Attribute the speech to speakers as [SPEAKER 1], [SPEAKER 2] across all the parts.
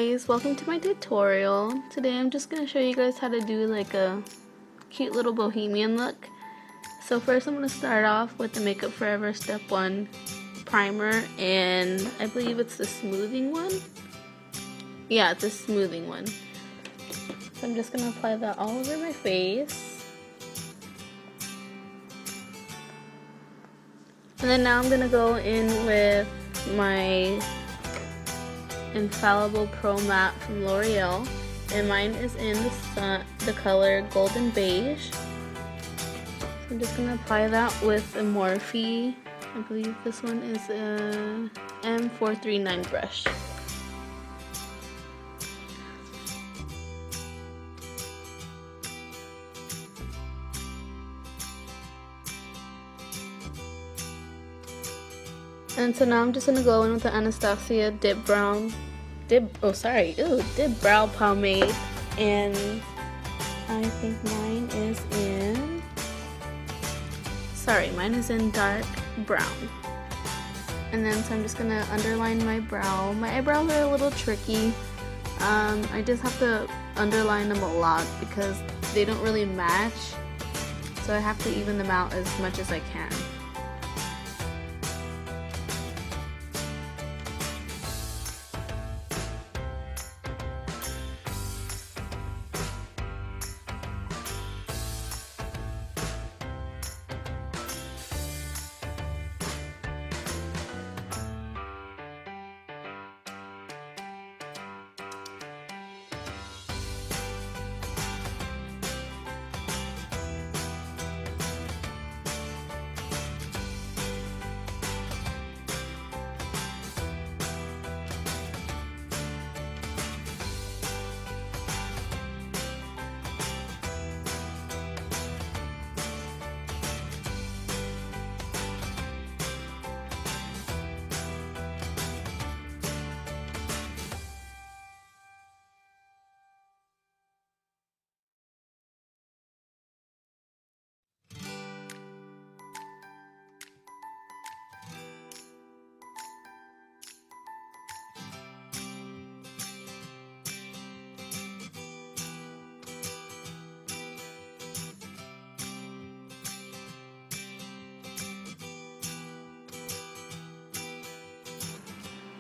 [SPEAKER 1] Guys, welcome to my tutorial. Today I'm just going to show you guys how to do like a cute little bohemian look. So first I'm going to start off with the Makeup Forever Step 1 primer, and I believe it's the smoothing one. Yeah, it's the smoothing one. So I'm just going to apply that all over my face. And then now I'm going to go in with my Infallible Pro Matte from L'Oreal, and mine is in the color Golden Beige. So I'm just going to apply that with a Morphe. I believe this one is a M439 brush. And so now I'm just gonna go in with the Anastasia Dipbrow pomade, and I think mine is in dark brown. And then so I'm just gonna underline my brow. My eyebrows are a little tricky. I just have to underline them a lot because they don't really match, so I have to even them out as much as I can.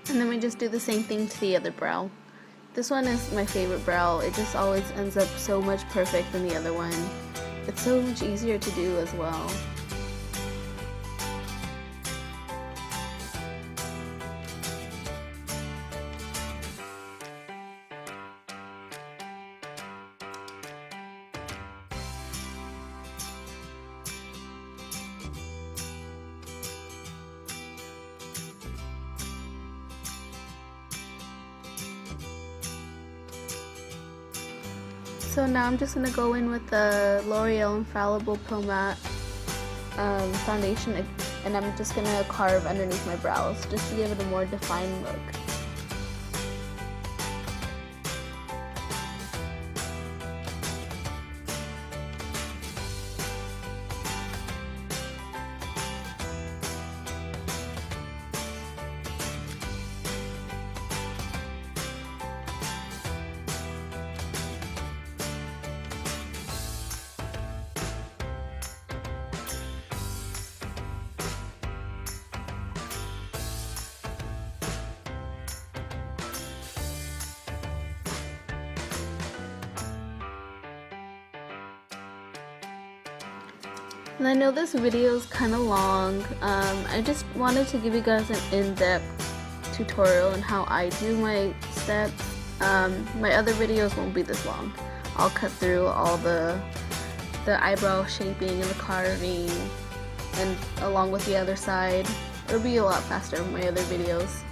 [SPEAKER 1] And then we just do the same thing to the other brow. This one is my favorite brow. It just always ends up so much perfect than the other one. It's so much easier to do as well. So now I'm just going to go in with the L'Oreal Infallible Pro Matte foundation, and I'm just going to carve underneath my brows just to give it a more defined look. And I know this video is kind of long. I just wanted to give you guys an in-depth tutorial on how I do my steps. My other videos won't be this long. I'll cut through all the eyebrow shaping and the carving, and along with the other side. It'll be a lot faster in my other videos.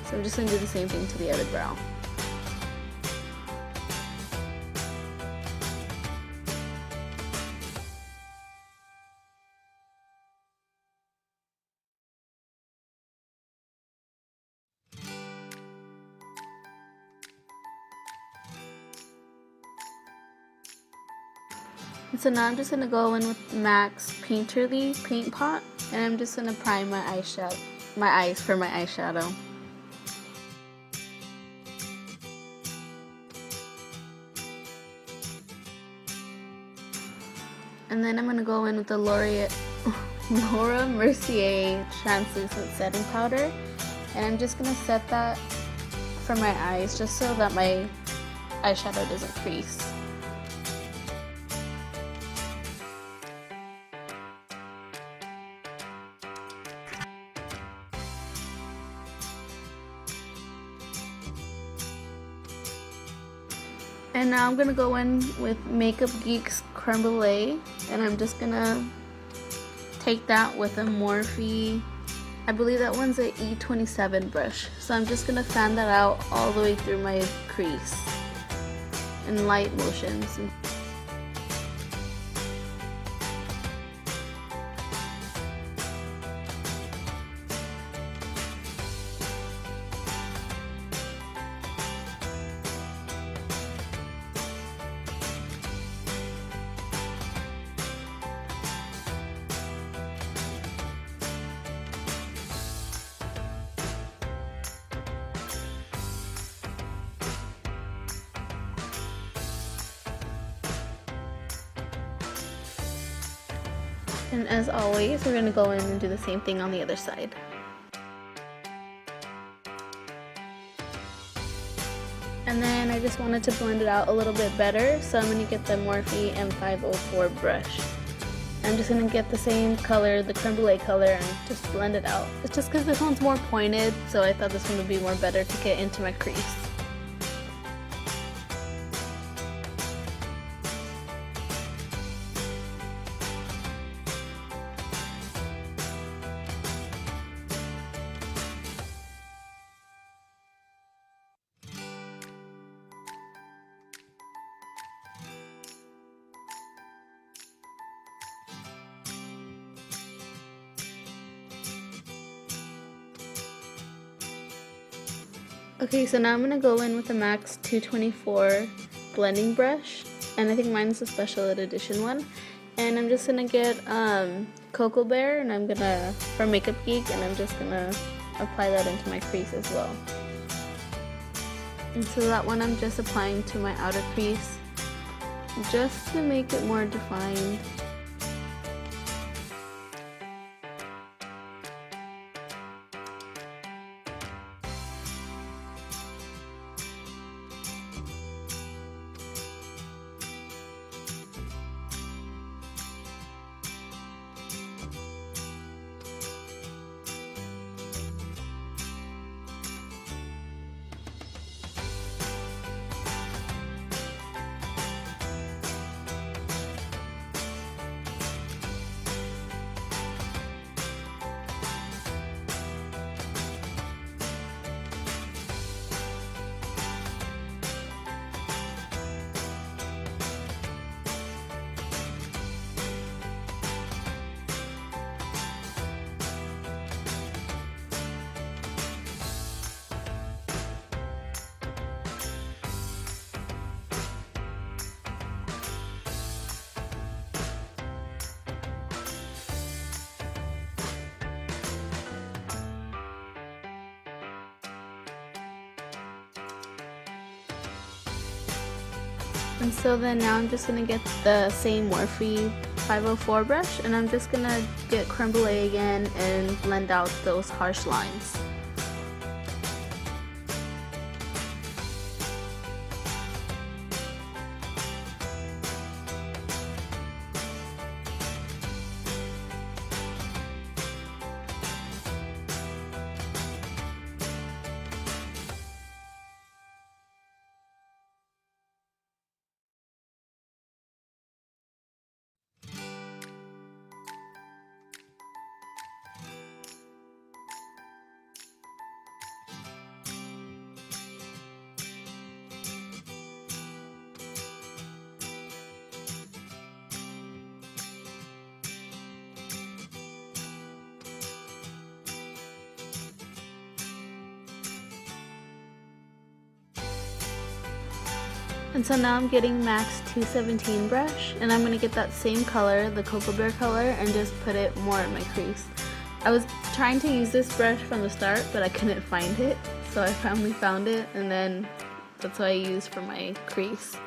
[SPEAKER 1] So I'm just going to do the same thing to the other brow. And so now I'm just going to go in with M.A.C Paint Pot, and I'm just going to prime my eyes for my eyeshadow. And then I'm going to go in with the Laura Mercier translucent setting powder, and I'm just going to set that for my eyes just so that my eyeshadow doesn't crease. And now I'm going to go in with Makeup Geek's Creme Brule, and I'm just going to take that with a Morphe, I believe that one's an E27 brush. So I'm just going to fan that out all the way through my crease in light motions. And as always, we're going to go in and do the same thing on the other side. And then I just wanted to blend it out a little bit better, so I'm going to get the Morphe M504 brush. I'm just going to get the same color, the creme brulee color, and just blend it out. It's just because this one's more pointed, so I thought this one would be more better to get into my crease. Okay, so now I'm going to go in with the M.A.C 224 blending brush, and I think mine's a special edition one. And I'm just going to get Cocoa Bear, and I'm going to, for Makeup Geek, and I'm just going to apply that into my crease as well. And so that one I'm just applying to my outer crease, just to make it more defined. And so then now I'm just going to get the same Morphe 504 brush, and I'm just going to get Creme Brule again and blend out those harsh lines. And so now I'm getting M.A.C 217 brush, and I'm going to get that same color, the Cocoa Bear color, and just put it more in my crease. I was trying to use this brush from the start, but I couldn't find it, so I finally found it, and then that's what I use for my crease.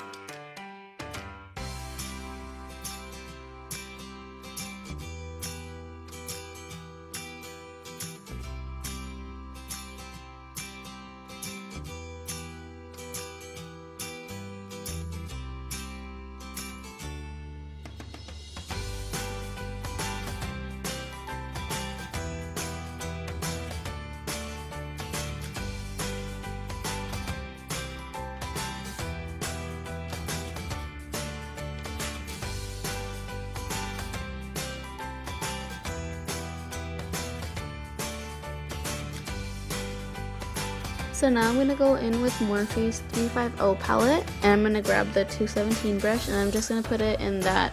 [SPEAKER 1] So now I'm going to go in with Morphe's 350 palette, and I'm going to grab the 217 brush, and I'm just going to put it in that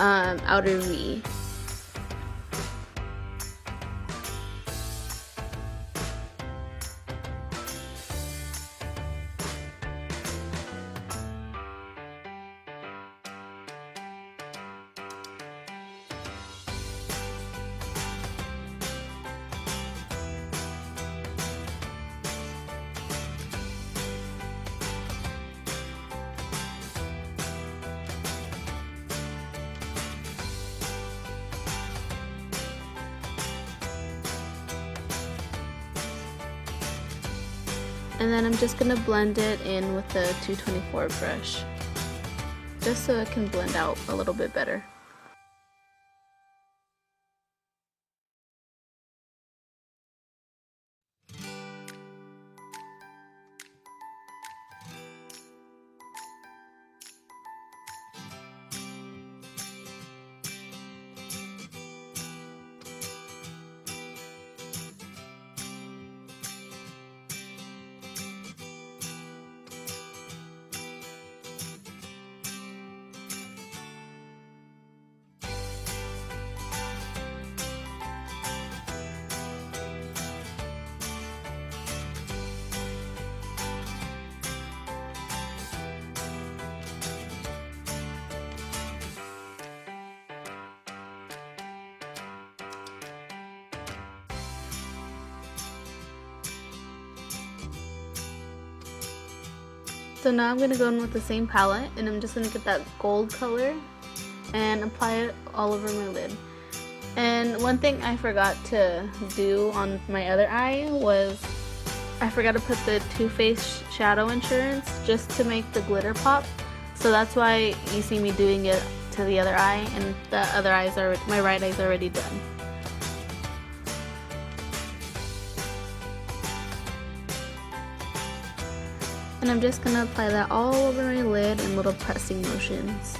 [SPEAKER 1] outer V. And then I'm just going to blend it in with the 224 brush, just so it can blend out a little bit better. So now I'm going to go in with the same palette, and I'm just going to get that gold color and apply it all over my lid. And one thing I forgot to do on my other eye was I forgot to put the Too Faced Shadow Insurance just to make the glitter pop. So that's why you see me doing it to the other eye, and the other eye's already, my right eye's already done. And I'm just going to apply that all over my lid in little pressing motions.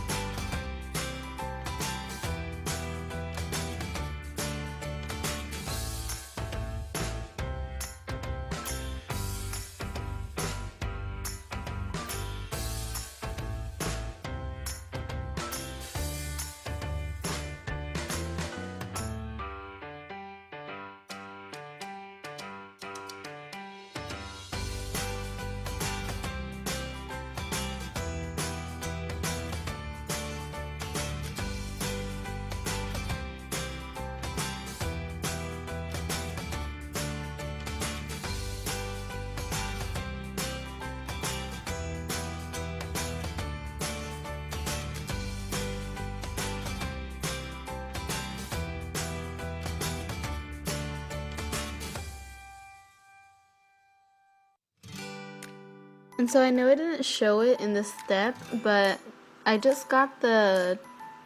[SPEAKER 1] And so I know I didn't show it in this step, but I just got the,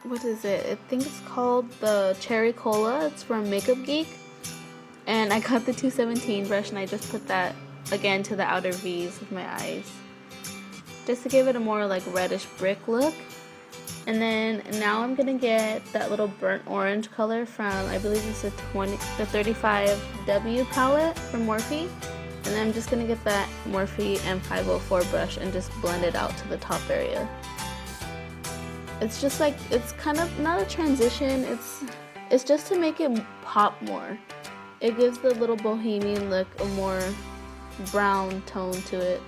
[SPEAKER 1] what is it? I think it's called the Cherry Cola. It's from Makeup Geek. And I got the 217 brush, and I just put that again to the outer V's of my eyes, just to give it a more like reddish brick look. And then now I'm gonna get that little burnt orange color from, I believe it's the 35W palette from Morphe. And then I'm just going to get that Morphe M504 brush and just blend it out to the top area. It's just like, it's kind of not a transition, it's just to make it pop more. It gives the little bohemian look a more brown tone to it.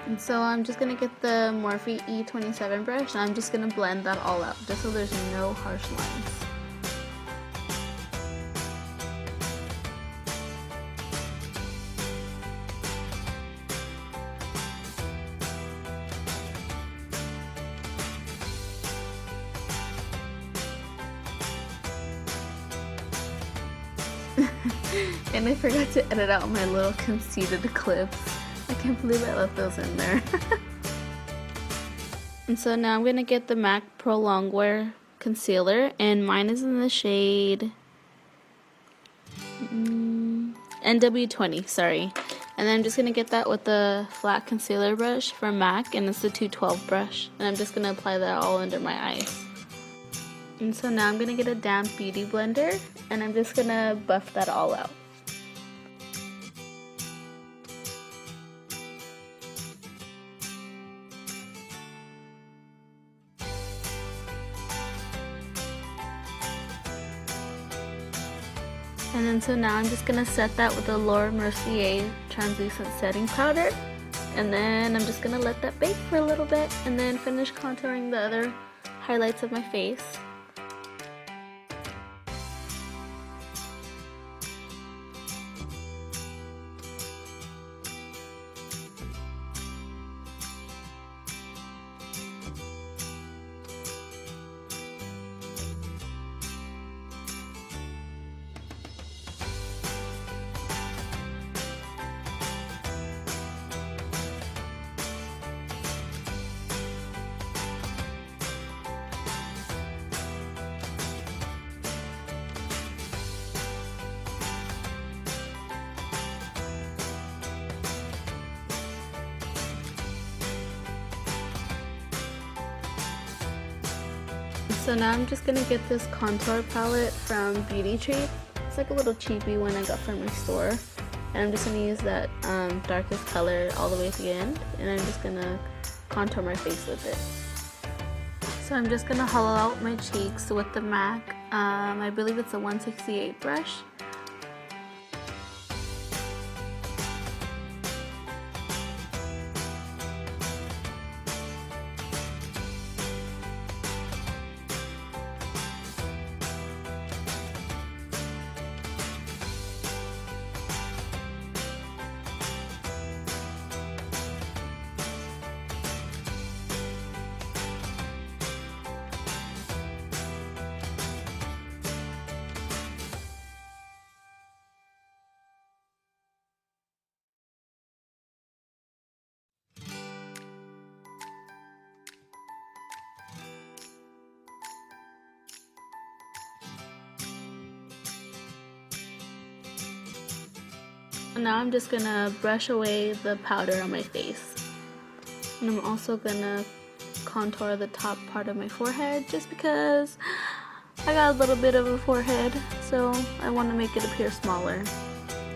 [SPEAKER 1] And so I'm just going to get the Morphe E27 brush and I'm just going to blend that all out just so there's no harsh lines. And I forgot to edit out my little conceited clips. I can't believe I left those in there. And so now I'm going to get the M.A.C Pro Longwear Concealer, and mine is in the shade NW20, sorry. And then I'm just going to get that with the flat concealer brush from M.A.C, and it's the 212 brush. And I'm just going to apply that all under my eyes. And so now I'm going to get a damp beauty blender, and I'm just going to buff that all out. And then so now I'm just going to set that with the Mercier translucent setting powder. And then I'm just going to let that bake for a little bit and then finish contouring the other highlights of my face. So now I'm just going to get this contour palette from Beauty Tree. It's like a little cheapy one I got from my store. And I'm just going to use that darkest color all the way at the end. And I'm just going to contour my face with it. So I'm just going to hollow out my cheeks with the M.A.C. I believe it's a 168 brush. Now I'm just gonna brush away the powder on my face. And I'm also gonna contour the top part of my forehead just because I got a little bit of a forehead, so I want to make it appear smaller.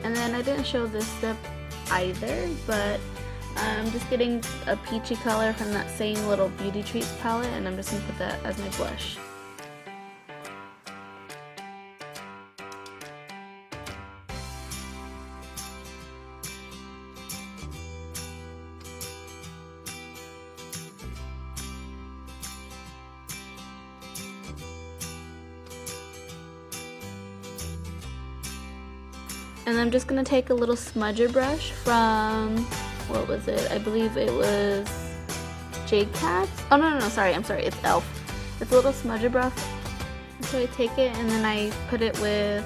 [SPEAKER 1] And then I didn't show this step either, but I'm just getting a peachy color from that same little Beauty Treats palette, and I'm just gonna put that as my blush. And I'm just going to take a little smudger brush from, what was it? I believe it was J-Cat's. Oh, no, sorry, I'm sorry, it's e.l.f. It's a little smudger brush. So I take it and then I put it with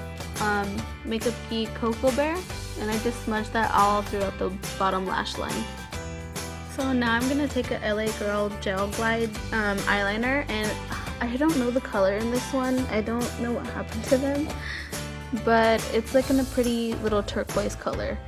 [SPEAKER 1] Makeup Geek Koko Bear. And I just smudge that all throughout the bottom lash line. So now I'm going to take a LA Girl Gel Glide eyeliner. And I don't know the color in this one. I don't know what happened to them. But it's like in a pretty little turquoise color.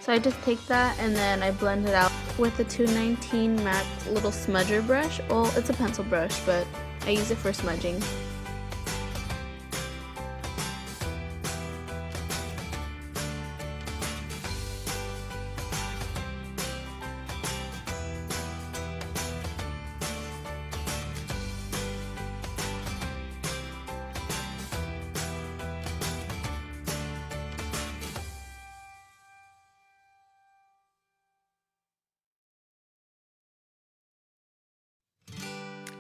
[SPEAKER 1] So I just take that and then I blend it out with the 219 MAC little smudger brush. Well, it's a pencil brush, but I use it for smudging.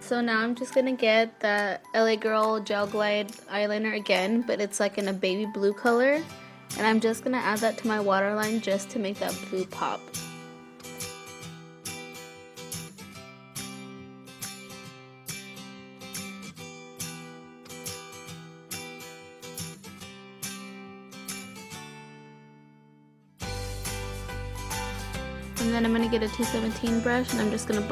[SPEAKER 1] So now I'm just gonna get the LA Girl Gel Glide eyeliner again, but it's like in a baby blue color. And I'm just gonna add that to my waterline just to make that blue pop. And then I'm gonna get a 217 brush and I'm just gonna blend